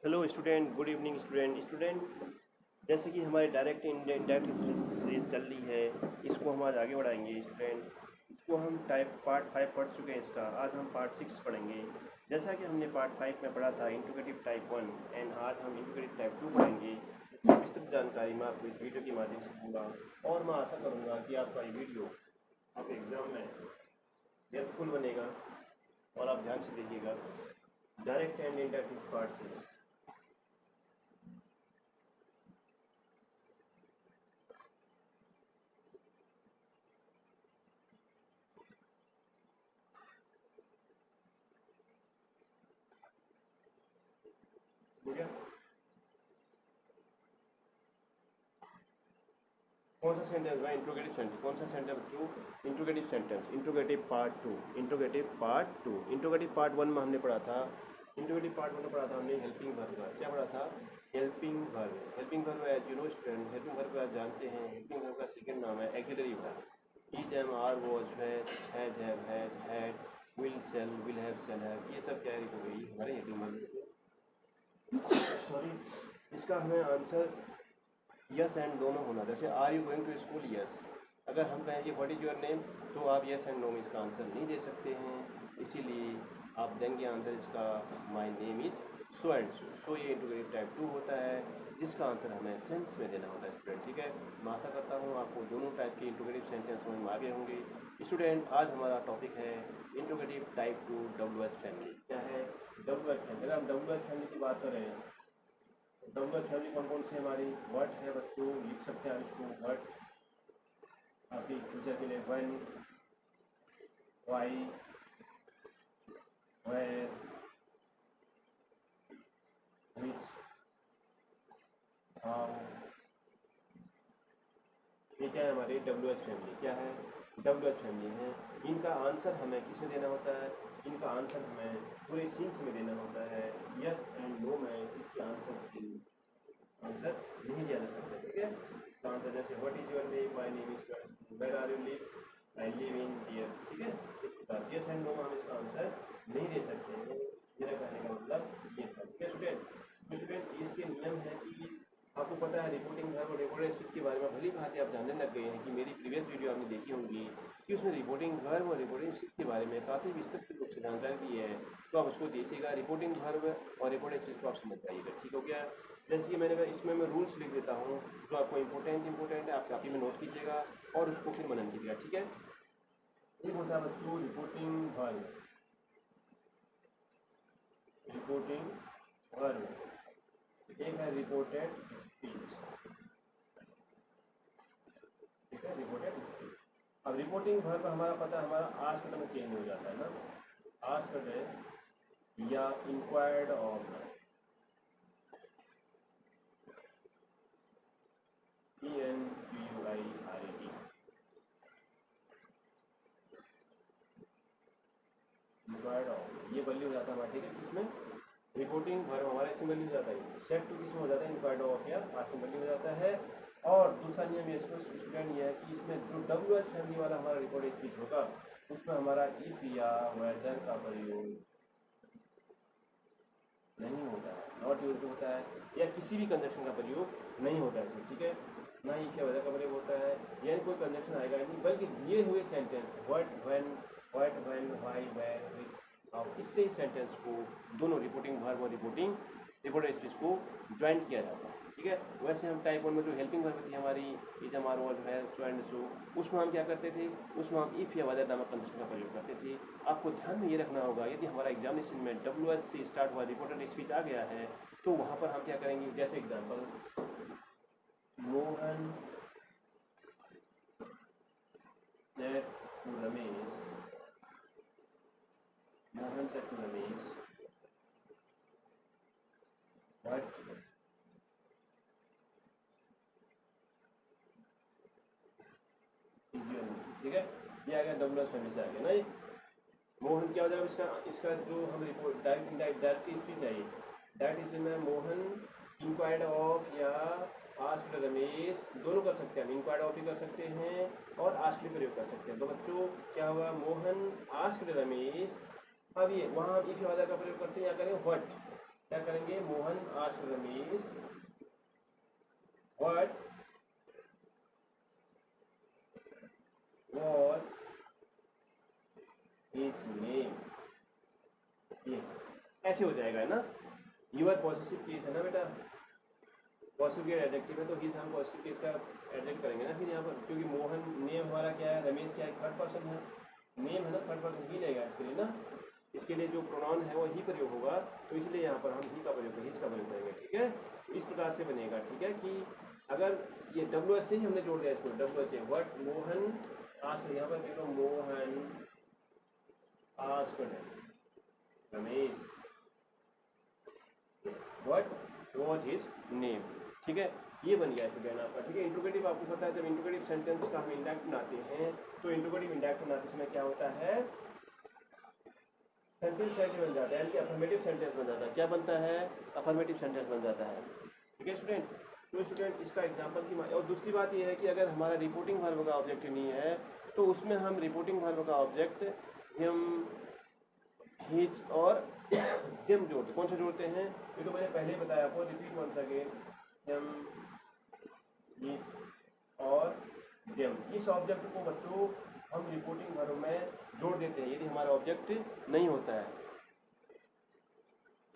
Hello student, good evening student. जैसे कि हमारी डायरेक्ट इनडायरेक्ट सीरीज चल रही है, इसको हम आज आगे बढ़ाएंगे स्टूडेंट। इसको हम टाइप पार्ट 5 पढ़ चुके हैं, इसका आज हम पार्ट 6 पढ़ेंगे। जैसा कि हमने पार्ट 5 में पढ़ा था इंट्रोगेटिव टाइप 1 एंड आज हम इंट्रोगेटिव टाइप 2 पढ़ेंगे। इसकी विस्तृत जानकारी मैं आपको इस वीडियो के माध्यम से दूंगा और मैं आशा करूँगा कि आपका ये वीडियो आपके एग्जाम में हेल्पफुल बनेगा और आप ध्यान से देखिएगा। Direct and indirect part 6। ठीक है, कौन सा सेंटेंस है इंट्रोगेटिव सेंटेंस? कौन सा सेंटेंस बच्चों? Interrogative sentence, interrogative part 2। Interrogative part 1 में हमने पढ़ा था, इंट्रोगेटिव पार्ट 1 में पढ़ा था हमने हेल्पिंग वर्ब का। क्या पढ़ा था? Helping verb. Helping verb as you know student, helping verb आप जानते हैं, हेल्पिंग वर्ब का सेकंड नाम है auxiliary verb. Is, am, are, was, has, have, had, will, shall, will have, shall have, ये सब क्या हो गई हमारे हेल्पिंग वर्ब। सॉरी, इसका हमें आंसर यस एंड दोनों होना। जैसे are you going to school, yes. अगर हम कहें कि व्हाट इज़ योर नेम, तो आप यस एंड नो में इसका आंसर नहीं दे सकते हैं, इसीलिए आप देंगे आंसर इसका my name is so and so. So ये इंट्रोगेटिव टाइप 2 होता है, जिसका आंसर हमें सेंस में देना होता है स्टूडेंट। ठीक है, मैं आशा करता हूँ आपको दोनों टाइप के इंट्रोगेटिव सेंटेंस समझ में आ गए होंगे स्टूडेंट। आज हमारा टॉपिक है इंट्रोगेटिव टाइप 2 WH फैमिली। क्या है? WH family. अगर हम WH फैमिली की बात करें, डबल फैमिली कौन कौन से हमारी वर्ड है बच्चों, लिख सकते हैं आप इसको। वर्ड आपकी फ्यूचर के लिए when, why, where, which, how, ये क्या है हमारी WH फैमिली। क्या है? WH फैमिली है। इनका आंसर हमें किस में देना होता है? इनका आंसर हमें पूरे सीन्स में देना होता है। यस एंड नो में इसके आंसर नहीं दिया जा सकता। ठीक है, इसका आंसर जैसे what is your name, my name is, where are you live, I live in here. ठीक है, इस प्रकार यस एंड नो में हम इसका आंसर नहीं दे सकते हैं। मेरा कहने का मतलब ये था। ठीक है स्टूडेंट, इसके नियम है कि आपको पता है रिपोर्टिंग वर्ब और रिपोर्टेड स्पीच के बारे में भली भांति आप जानने लग गए हैं कि मेरी प्रीवियस वीडियो आपने देखी होंगी कि उसमें रिपोर्टिंग वर्ब और रिपोर्टेड स्पीच के बारे में काफ़ी विस्तृत रूप से जानकारी दी है। तो आप उसको देखिएगा, रिपोर्टिंग वर्ब और रिपोर्टेड स्पीच को आप समझ जाइएगा। ठीक हो गया? जैसे कि मैंने इसमें मैं रूल्स लिख देता हूँ जो आपको इंपॉर्टेंट है, आप कॉपी में नोट कीजिएगा और उसको फिर मनन कीजिएगा। ठीक है, एक होता है बच्चों रिपोर्टिंग वर्ब, एक है रिपोर्टेड स्पीच। ठीक है, रिपोर्टेड स्पीच। अब रिपोर्टिंग वर्ब हमारा पता है, हमारा आज का में चेंज हो जाता है ना, आज का है या inquired of, ENQUIRED, inquired of, ये वैल्यू हो जाता है हमारा। ठीक है, किसमें? रिपोर्टिंग वर्ब हमारा इसमें वैल्यू हो जाता है। सेट टू किसमें हो जाता है? इंक्वायर्ड ऑफ या आज में वैल्यू हो जाता है। और दूसरा नियम ये स्टूडेंट ये है कि इसमें जो WH फैमिली वाला हमारा रिपोर्टेड स्पीच होगा उसमें हमारा इफ या वेदर का प्रयोग नहीं होता है, नॉट यूज होता है, या किसी भी कंजक्शन का प्रयोग नहीं होता है इसमें। ठीक है, ना ही क्या वजह का प्रयोग होता है, यानी कोई कंजक्शन आएगा नहीं, बल्कि दिए हुए sentence what, when, why, where, which, how, इससे इस सेंटेंस को दोनों रिपोर्टिंग वर्ब और रिपोर्टेड स्पीच को ज्वाइन किया जाता है। ठीक है, वैसे हम टाइप 1 में जो हेल्पिंग वर्ब थी हमारी, is, am, are, was, have, so and so, उसमें हम क्या करते थे? उसमें हम इफ या वेदर नामक कंजक्शन का प्रयोग करते थे। आपको ध्यान में ये रखना होगा, यदि हमारा एग्जामिनेशन में WH से स्टार्ट हुआ रिपोर्टेड स्पीच आ गया है तो वहाँ पर हम क्या करेंगे? जैसे example, Mohan said to Ramesh, Mohan said to Ramesh what is your name. ठीक है, ये आ गया WH फैमिली से आ गया ना। ये मोहन क्या हो जाएगा? इसका इसका जो हम रिपोर्ट डायरेक्ट स्पीच है, ये डायरेक्ट स्पीच में मोहन इंक्वायर्ड ऑफ या आस्क्ड रमेश, दोनों कर सकते हैं हम, इंक्वायर्ड ऑफ भी कर सकते हैं और आस्क्ड भी प्रयोग कर सकते हैं। तो बच्चों क्या हुआ? मोहन आस्क्ड रमेश। अब ये वहाँ हम इफ वादा का प्रयोग करते हैं या करें व्हाट, क्या करेंगे, Mohan asked Ramesh what was his name. ये ऐसे हो जाएगा ना, यूर पॉसेसिव केस है ना बेटा, पॉसिटिव केस एडजेक्टिव है तो हिज हम पॉसिटिव केस का एडजेक्ट करेंगे ना फिर यहाँ पर, क्योंकि मोहन नेम हमारा क्या है, रमेश क्या है, थर्ड पर्सन है, नेम है ना, थर्ड पर्सन ही लेगा इसके लिए ना, इसके लिए जो प्रोनाउन है वो ही प्रयोग होगा, तो इसलिए यहाँ पर हम ही का प्रयोग हिज का प्रयोग करेंगे। ठीक है, इस प्रकार से बनेगा। ठीक है, कि अगर ये डब्ल्यू एच से ही हमने जोड़ दिया इसको, W H A what Mohan asked, यहाँ पर देखो Mohan asked Ramesh what was his name. ठीक है, ये बन गया स्टूडेंट आपका। ठीक है, इंट्रोगेटिव आपको पता है, जब इंट्रोगेटिव सेंटेंस का हम इंडेक्ट बनाते हैं तो इंट्रोगेटिव इंडेक्ट बनाते समय क्या होता है, सेंटेंस सेट बन जाता है, यानी कि अफर्मेटिव सेंटेंस बन जाता है। क्या बनता है, अफर्मेटिव सेंटेंस बन जाता है। ठीक है स्टूडेंट, तो स्टूडेंट इसका एग्जांपल की, और दूसरी बात ये है कि अगर हमारा रिपोर्टिंग वर्ब का ऑब्जेक्ट नहीं है तो उसमें हम रिपोर्टिंग वर्ब का ऑब्जेक्ट हिम हिज और देम जोड़ते। कौन सा जोड़ते हैं, ये तो मैंने पहले बताया आपको, repeat once again, him his और देम। इस ऑब्जेक्ट को बच्चों हम रिपोर्टिंग वर्ब में जोड़ देते हैं यदि हमारा ऑब्जेक्ट नहीं होता है।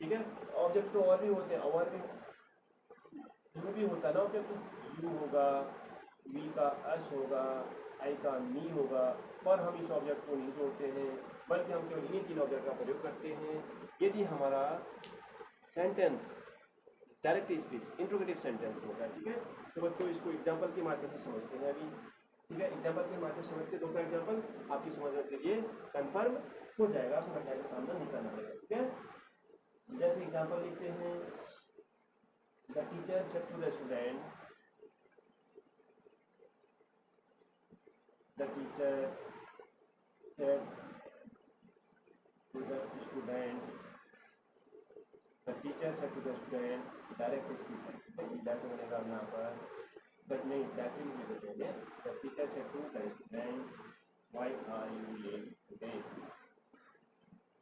ठीक है, ऑब्जेक्ट तो और भी होते हैं, और भी होता है ना ऑब्जेक्ट, यू होगा, वी का एस होगा, आई का मी होगा, पर हम इस ऑब्जेक्ट को नहीं जोड़ते हैं, बल्कि हम केवल इन्हीं तीन ऑब्जेक्ट का प्रयोग करते हैं यदि हमारा sentence direct speech interrogative sentence होगा। ठीक है, तो बच्चों इसको एग्जांपल के माध्यम से समझते हैं अभी। ठीक है, एग्जांपल के माध्यम से समझते, दो का एग्जांपल आपकी समझने के लिए कंफर्म हो जाएगा, आपको घटना का सामना नहीं करना पड़ेगा। ठीक है, जैसे एग्जांपल लिखते हैं, the teacher said to the student, the teacher said to the student, the teacher said to the student, direct speech direct बनेगा यहाँ पर, बट नहीं डायरेक्टली नहीं लिख देंगे, the teacher said to the student, why are you late today,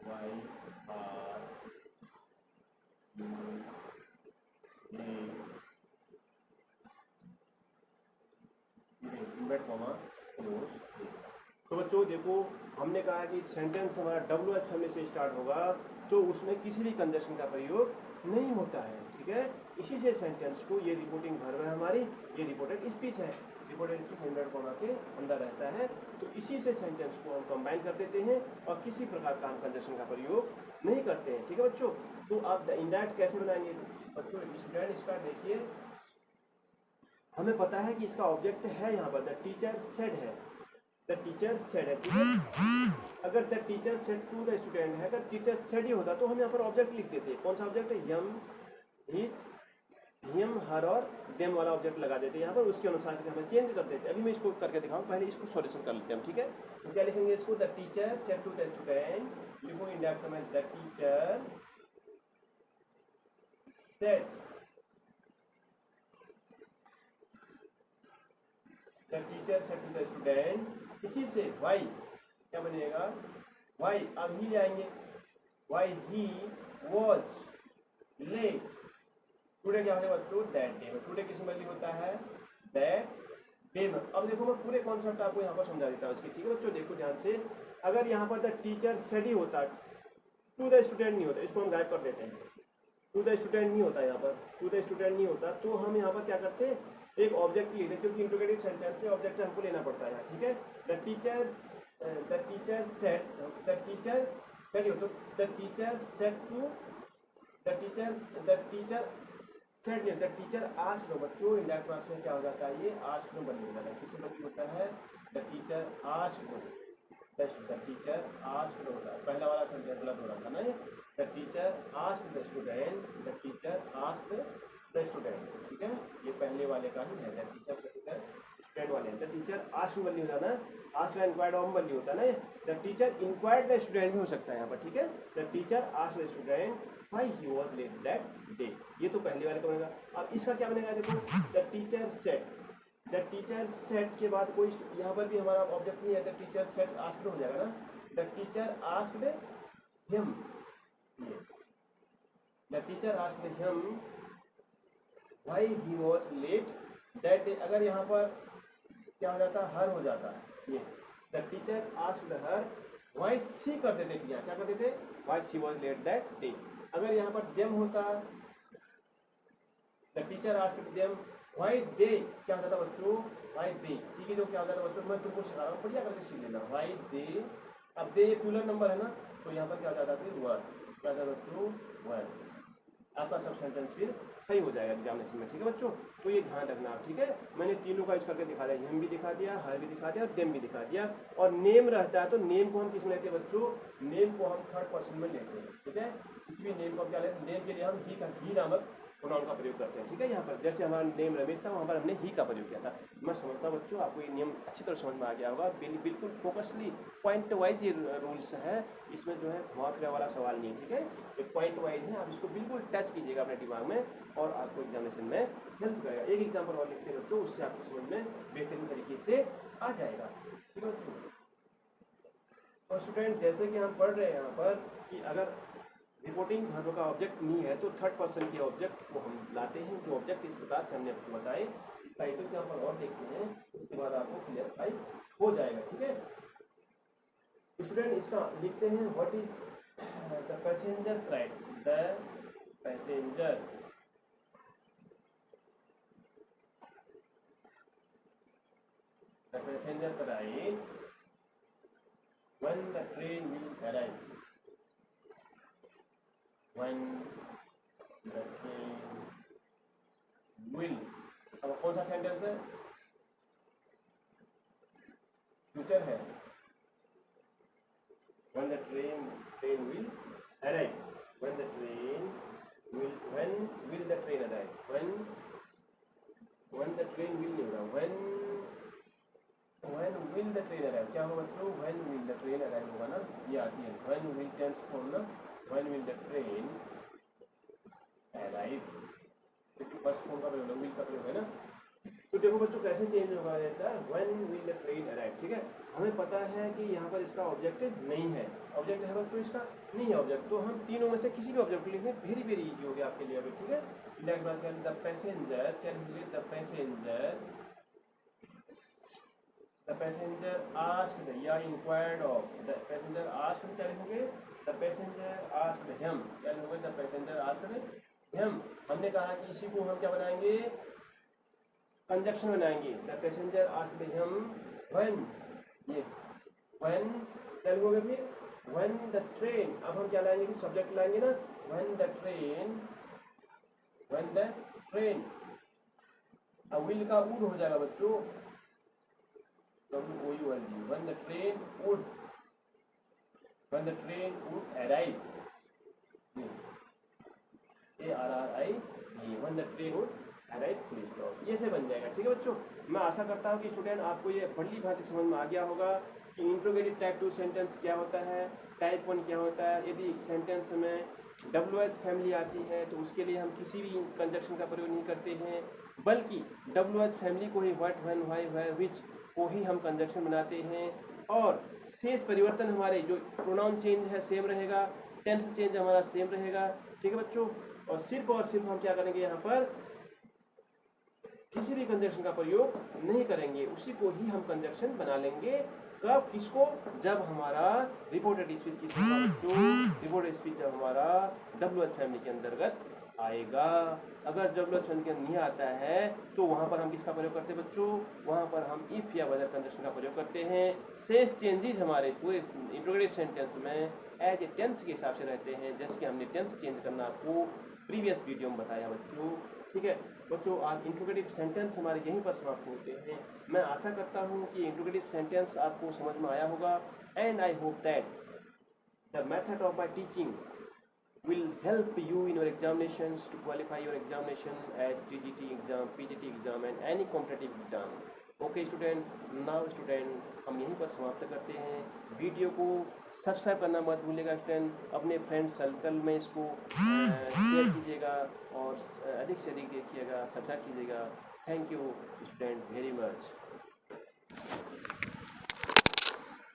why are you late, invert comma close. तो बच्चों देखो, हमने कहा कि सेंटेंस हमारा डब्ल्यू एच फैमिली से स्टार्ट होगा तो उसमें किसी भी कंजक्शन का प्रयोग नहीं होता है। ठीक है, इसी से सेंटेंस को, ये रिपोर्टिंग वर्ब है हमारी, ये रिपोर्टेड स्पीच है, रिपोर्टेड स्पीच इन्वर्ट कॉमा के अंदर रहता है, तो इसी से सेंटेंस को हम कंबाइन कर देते हैं और किसी प्रकार का हम कंजक्शन का प्रयोग नहीं करते हैं। ठीक है बच्चों, तो आप इंडायरेक्ट कैसे बनाएंगे बच्चों, स्टूडेंट इसका देखिए, हमें पता है कि इसका ऑब्जेक्ट है यहाँ पर, द टीचर सेड है, द टीचर सेड है। ठीक है, अगर the teacher said to the student है, अगर टीचर सेड ही होता तो हम यहाँ पर ऑब्जेक्ट लिख देते। कौन सा ऑब्जेक्ट है, यम हिज, हिम हर और देम वाला ऑब्जेक्ट लगा देते यहाँ पर, उसके अनुसार हम चेंज कर देते। अभी मैं इसको करके दिखाऊँ, पहले इसको सॉल्यूशन कर लेते हैं हम। ठीक है, तो क्या लिखेंगे इसको, the teacher said to the student, लिखो इंडेक्स में, the teacher said, the teacher said to the student, इसी से वाई क्या बनेगा, वाई अब ही ले आएंगे, why he was late today, क्या होगा बच्चों, दैट डे में, टुडे किस वैल्यू होता है, दैट डे में। अब देखो मैं पूरे कॉन्सेप्ट आपको यहाँ पर समझा देता हूँ इसके। ठीक है बच्चों, देखो ध्यान से, अगर यहाँ पर द टीचर सेड ही होता, टू द स्टूडेंट नहीं होता, इसको हम गायब कर देते हैं, टू द स्टूडेंट नहीं होता, यहाँ पर टू द स्टूडेंट नहीं होता, तो हम यहाँ पर क्या करते हैं, एक ऑब्जेक्ट लिख देते, क्योंकि इंट्रोगेटिव सेंटेंस से ऑब्जेक्ट हमको लेना पड़ता है। ठीक है, the teacher said, the teacher said हो, तो the teacher said to, the teacher said नहीं, द टीचर आस्क्ड, बच्चों इंडायरेक्ट मार्क्स में क्या हो जाता है, ये आस्क्ड में बन जाता है, किसी बल्कि होता है, the teacher asked, the teacher asked होता है, पहला वाला सेंटेंस गलत हो रहा था ना, the teacher asked the student, the teacher asked the student. ठीक है, ये पहले वाले का ही है, द टीचर स्टूडेंट वाले, द टीचर आस्क्ड बल्ली होता है ना, आस्क्ड इंक्वायर्ड ऑन बल्ली होता है ना, the teacher inquired the student भी हो सकता है यहाँ पर। ठीक है, the teacher asked the student why he was late that day, ये तो पहले वाले का बनेगा। अब इसका क्या बनेगा, देखो, the teacher said, the teacher said के बाद कोई यहाँ पर भी हमारा ऑब्जेक्ट नहीं है, द टीचर सेड आस्क्ड हो जाएगा ना, the teacher asked him, the teacher asked him why he was late that day. अगर यहाँ पर क्या हो जाता, हर हो जाता है, ये the teacher asked her why she कर देते थे, क्या करते थे, why she was late that day. अगर यहाँ पर देम होता, the teacher asked them why they, क्या होता था बच्चों, व्हाई दे, सी की जो क्या होता था बच्चों, मैं तुमको सिखा रहा हूँ, बढ़िया करके सीख लेना, व्हाई दे। अब दे प्लूरल नंबर है ना, तो यहाँ पर क्या हो जाता था, वर, क्या होता बच्चों, वर। आपका सब सेंटेंस फिर सही हो जाएगा एग्जामिनेशन में, ठीक है बच्चों। तो ये ध्यान रखना आप, ठीक है। मैंने तीनों का यूज करके दिखा दिया, हिम भी दिखा दिया, हर भी दिखा दिया और देम भी दिखा दिया। और नेम रहता है तो नेम को हम किस में लेते हैं बच्चों, नेम को हम थर्ड पर्सन में लेते हैं, ठीक है। किसी भी नेम को क्या लेते हैं, नेम के लिए हम ही नामक प्रोनाउन का प्रयोग करते हैं, ठीक है। यहाँ पर जैसे हमारा नेम रमेश था, वहाँ पर हमने ही का प्रयोग किया था। मैं समझता हूँ बच्चों आपको ये नियम अच्छी तरह समझ में आ गया होगा। बिल्कुल फोकसली पॉइंट वाइज ये रूल्स है, इसमें जो है घुमा फिरा वाला सवाल नहीं है, ठीक है। एक पॉइंट वाइज है, आप इसको बिल्कुल टच कीजिएगा अपने दिमाग में और आपको एग्जामिनेशन में हेल्प करेगा। एक एग्जाम्पल और लिखते हैं बच्चों, उससे आपकी समझ में बेहतरीन तरीके से आ जाएगा, ठीक है बच्चों। और स्टूडेंट जैसे कि हम पढ़ रहे हैं यहाँ पर कि अगर रिपोर्टिंग वर्ब का ऑब्जेक्ट नहीं है तो थर्ड पर्सन के ऑब्जेक्ट को हम लाते हैं। जो ऑब्जेक्ट इस प्रकार से हमने आपको बताए, इसका एक एग्जाम्पल और देखते हैं, उसके बाद आपको क्लियरफाई हो जाएगा, ठीक है। स्टूडेंट इसका लिखते हैं, what is the passenger cried, the passenger cried when the train will arrive, when the train will। अब कौन सा सेंटेंस है, फ्यूचर है। when the train will arrive, when the train will, when will the train arrive, when the train will नहीं होगा, when will the train arrive, क्या होगा बच्चों, when will the train arrive होगा ना, ये आती है when will टेंस फॉर्म ना, when will the train arrive, first form का प्रयोग है, will का प्रयोग है ना। तो देखो बच्चों कैसे चेंज होगा रहता है, when will the train arrive, ठीक है। हमें पता है कि यहाँ पर इसका ऑब्जेक्टिव नहीं है, ऑब्जेक्ट है बच्चों इसका नहीं है ऑब्जेक्ट, तो हम तीनों में से किसी भी ऑब्जेक्ट को लिखें, वेरी वेरी इजी हो गया आपके लिए अभी, ठीक है। नेक्स्ट बात करें, द पैसेंजर, क्या लिखेंगे, द पैसेंजर asked या inquired of, the passenger asked क्या लिखोगे, the passenger asked him, क्या लिखोगे, the passenger asked him। हमने कहा कि इसी को हम क्या बनाएंगे, कंजक्शन बनाएंगे, the passenger asked him when, ये when क्या लिखोगे फिर, when the train, अब हम क्या लाएंगे, सब्जेक्ट लाएंगे ना, when the train, अब will का would हो जाएगा बच्चों, when the train would arrive, when the train would arrive, full stop, ये से बन जाएगा, ठीक है बच्चों। मैं आशा करता हूँ कि स्टूडेंट आपको ये बड़ी भांति समझ में आ गया होगा कि इंट्रोगेटिव टाइप 2 सेंटेंस क्या होता है, टाइप 1 क्या होता है। यदि सेंटेंस में WH फैमिली आती है तो उसके लिए हम किसी भी कंजक्शन का प्रयोग नहीं करते हैं, बल्कि WH फैमिली को ही what, when, why, where, which को ही हम कंजक्शन बनाते हैं। और शेष परिवर्तन हमारे जो प्रोनाउन चेंज है सेम रहेगा, टेंस चेंज हमारा सेम रहेगा, ठीक है बच्चों। और सिर्फ हम क्या करेंगे, यहाँ पर किसी भी कंजक्शन का प्रयोग नहीं करेंगे, उसी को ही हम कंजक्शन बना लेंगे। कब, किसको, जब हमारा रिपोर्टेड स्पीच की रिपोर्टेड स्पीच जब हमारा WH फैमिली के अंतर्गत आएगा। अगर WH फैमिली के नहीं आता है तो वहाँ पर हम किसका प्रयोग करते हैं बच्चों, वहाँ पर हम इफ या वदर कंजक्शन का प्रयोग करते हैं। शेष चेंजेस हमारे पूरे इंट्रोगेटिव सेंटेंस में एज ए टेंस के हिसाब से रहते हैं, जैसे कि हमने टेंस चेंज करना आपको प्रीवियस वीडियो में बताया बच्चों, ठीक है बच्चों। आज इंट्रोगेटिव सेंटेंस हमारे यहीं पर समाप्त होते हैं। मैं आशा करता हूँ कि इंट्रोगेटिव सेंटेंस आपको समझ में आया होगा, and I hope that the method of my teaching will help you in your examinations to qualify your examination as TGT exam, PGT exam and any competitive exam. Okay student, now student हम यहीं पर समाप्त करते हैं। Video को subscribe करना मत भूलिएगा स्टूडेंट, अपने फ्रेंड सर्कल में इसको शेयर कीजिएगा और अधिक से अधिक देखिएगा, सब्सक्राइब कीजिएगा। Thank you student very much.